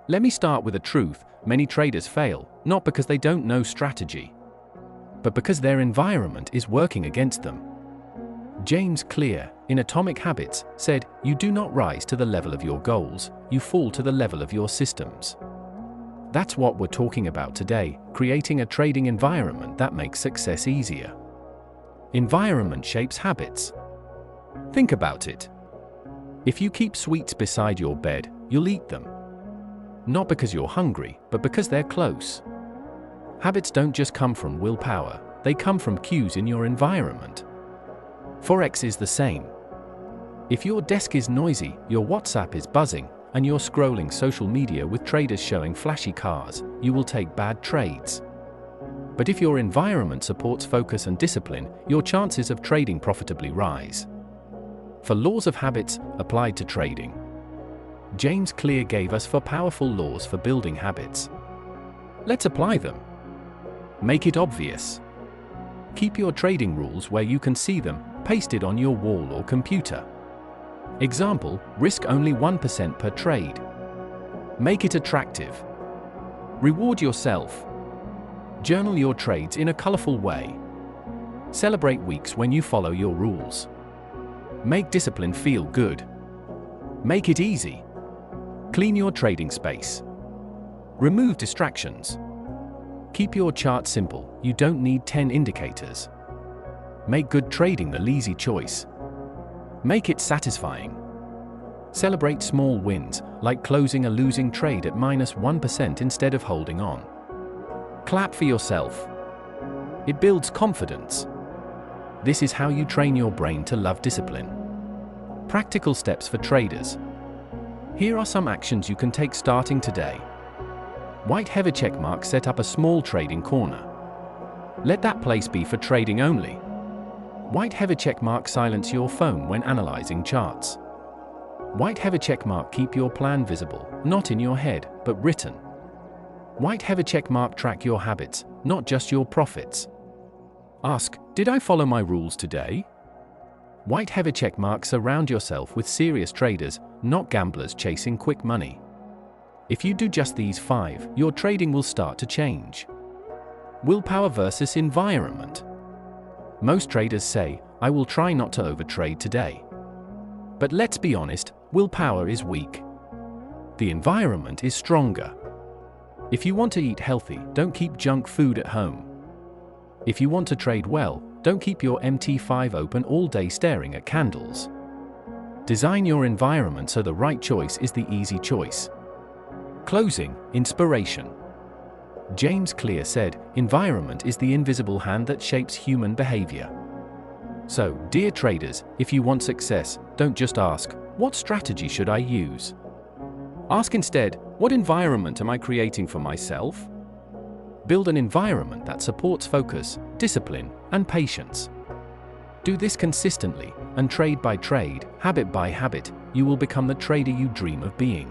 Let me start with a truth: many traders fail, not because they don't know strategy, but because their environment is working against them. James Clear, in Atomic Habits, said, "You do not rise to the level of your goals, you fall to the level of your systems." That's what we're talking about today, creating a trading environment that makes success easier. Environment shapes habits. Think about it. If you keep sweets beside your bed, you'll eat them. Not because you're hungry, but because they're close. Habits don't just come from willpower, they come from cues in your environment. Forex is the same. If your desk is noisy, your WhatsApp is buzzing, and you're scrolling social media with traders showing flashy cars, you will take bad trades. But if your environment supports focus and discipline, your chances of trading profitably rise. For laws of habits applied to trading. James Clear gave us 4 powerful laws for building habits. Let's apply them. Make it obvious. Keep your trading rules where you can see them, pasted on your wall or computer. Example: risk only 1% per trade. Make it attractive. Reward yourself. Journal your trades in a colorful way. Celebrate weeks when you follow your rules. Make discipline feel good. Make it easy. Clean your trading space. Remove distractions. Keep your chart simple, you don't need 10 indicators. Make good trading the easy choice. Make it satisfying. Celebrate small wins, like closing a losing trade at -1% instead of holding on. Clap for yourself. It builds confidence. This is how you train your brain to love discipline. Practical steps for traders. Here are some actions you can take starting today. White heavy checkmark: set up a small trading corner. Let that place be for trading only. White heavy checkmark: silence your phone when analyzing charts. White heavy checkmark: keep your plan visible, not in your head, but written. White heavy checkmark: track your habits, not just your profits. Ask, did I follow my rules today? White heavy checkmark: surround yourself with serious traders, not gamblers chasing quick money. If you do just these 5, your trading will start to change. Willpower versus environment. Most traders say, I will try not to overtrade today. But let's be honest, willpower is weak. The environment is stronger. If you want to eat healthy, don't keep junk food at home. If you want to trade well, don't keep your MT5 open all day staring at candles. Design your environment so the right choice is the easy choice. Closing, inspiration. James Clear said, environment is the invisible hand that shapes human behavior. So, dear traders, if you want success, don't just ask, what strategy should I use? Ask instead, what environment am I creating for myself? Build an environment that supports focus, discipline, and patience. Do this consistently, and trade by trade, habit by habit, you will become the trader you dream of being.